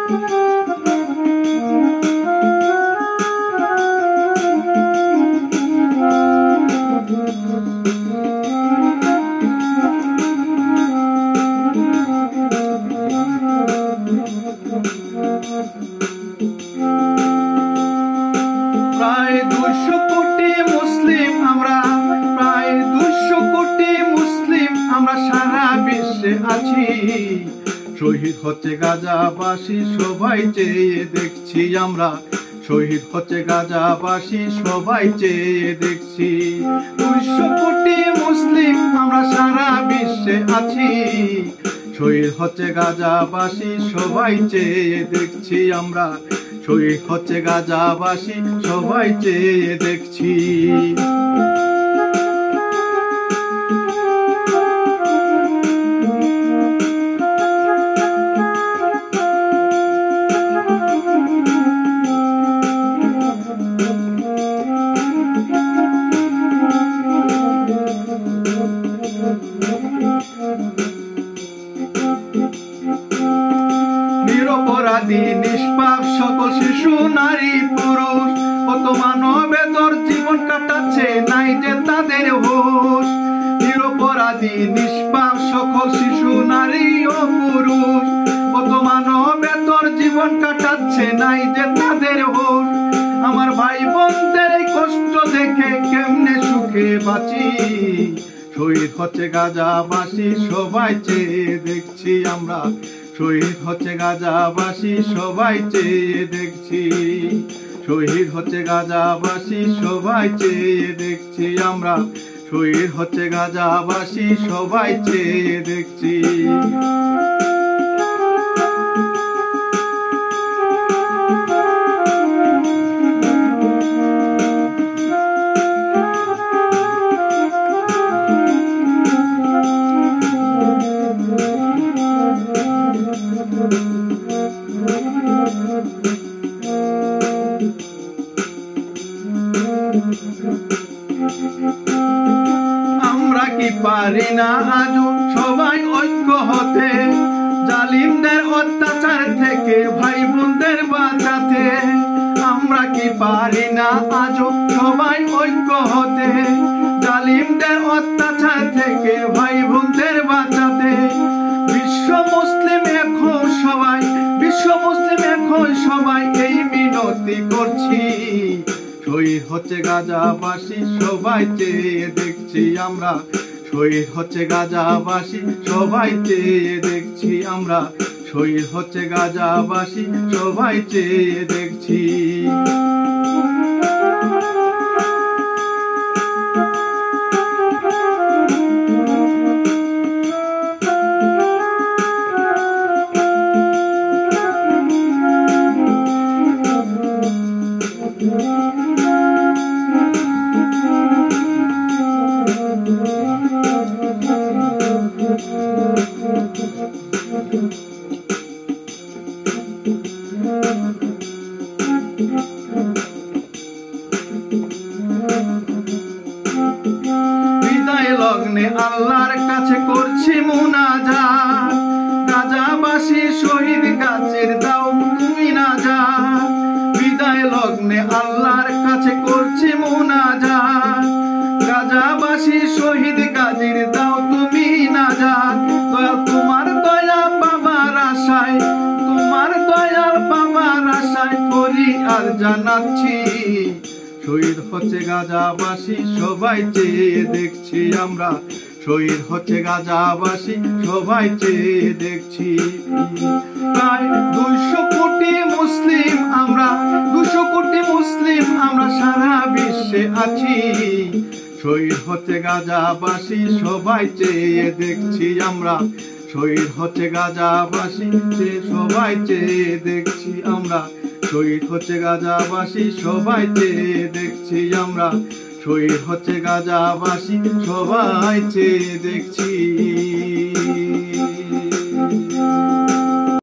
প্রায় 200 কোটি মুসলিম আমরা, প্রায় 200 কোটি মুসলিম আমরা সারা বিশ্বে আছি। শহীদ হচ্ছে গাজাবাসী সবাই চেয়ে দেখছি আমরা, শহীদ হচ্ছে গাজাবাসী সবাই চেয়ে দেখছি। 200 কোটি মুসলিম আমরা সারা বিশ্বে আছি, শহীদ হচ্ছে গাজাবাসী সবাই চেয়ে দেখছি আমরা, শহীদ হচ্ছে গাজাবাসী সবাই চেয়ে দেখছি। নিরপরাধী নিষ্পাপ সকল শিশু নারী পুরুষ কত মানবেতর জীবন কাটাচ্ছে, নাই যে তাদের হুঁশ। নিরপরাধী নিষ্পাপ সকল শিশু নারী ও পুরুষ কত মানবেতর জীবন কাটাচ্ছে, নাই যে তাদের হুঁশ। আমার ভাই বোনদের এই কষ্ট দেখে কেমনে সুখে বাঁচি, শহীদ হচ্ছে গাজাবাসী সবাই চেয়ে দেখছি আমরা, শহীদ হচ্ছে গাজাবাসী সবাই চেয়ে দেখছি, শহীদ হচ্ছে গাজাবাসী সবাই চেয়ে দেখছি আমরা, শহীদ হচ্ছে গাজাবাসী সবাই চেয়ে দেখছি। আমরা কি পারি না আজও সবাই ঐক্য হতে, জালিমদের অত্যাচার থেকে ভাই বোনদের বাঁচাতে? আমরা কি পারি না আজও সবাই ঐক্য হতে, জালিমদের অত্যাচার থেকে ভাই বোনদের বাঁচাতে? বিশ্ব মুসলিম এখন সবাই, বিশ্ব মুসলিম এখন সবাই এই মিনতি করছি, শহীদ হচ্ছে গাজাবাসী সবাই চেয়ে দেখছি আমরা, শহীদ হচ্ছে গাজাবাসী সবাই চেয়ে দেখছি আমরা, শহীদ হচ্ছে গাজাবাসী সবাই চেয়ে দেখছি। বিদায় লগ্নে আল্লাহর কাছে করছি মুনাজাত, গাজাবাসী শহীদ গাছের দাও তুমি নাজাত। বিদায় লগ্নে আল্লাহর কাছে করছি মুনাজাত, গাজাবাসী শহীদ গাজীর দাও তুমি নাজাত। দয়া তোমার দয়া পাবার আশায়, তোমার দয়া পাবার আশায় ফরিয়াদ জানাচ্ছি, শহীদ হচ্ছে গাজাবাসী সবাই চেয়ে দেখছি আমরা, শহীদ হচ্ছে গাজাবাসী সবাই চেয়ে দেখছি। প্রায় 200 কোটি মুসলিম আমরা, 200 কোটি মুসলিম আমরা সারা বিশ্বে আছি, শহীদ হচ্ছে গাজাবাসী সবাই চেয়ে দেখছি আমরা, শহীদ হচ্ছে গাজাবাসী সবাই চেয়ে দেখছি আমরা, শহীদ হচ্ছে গাজাবাসী সবাই চেয়ে দেখছি আমরা, শহীদ হচ্ছে গাজাবাসী সবাই চেয়ে দেখছি।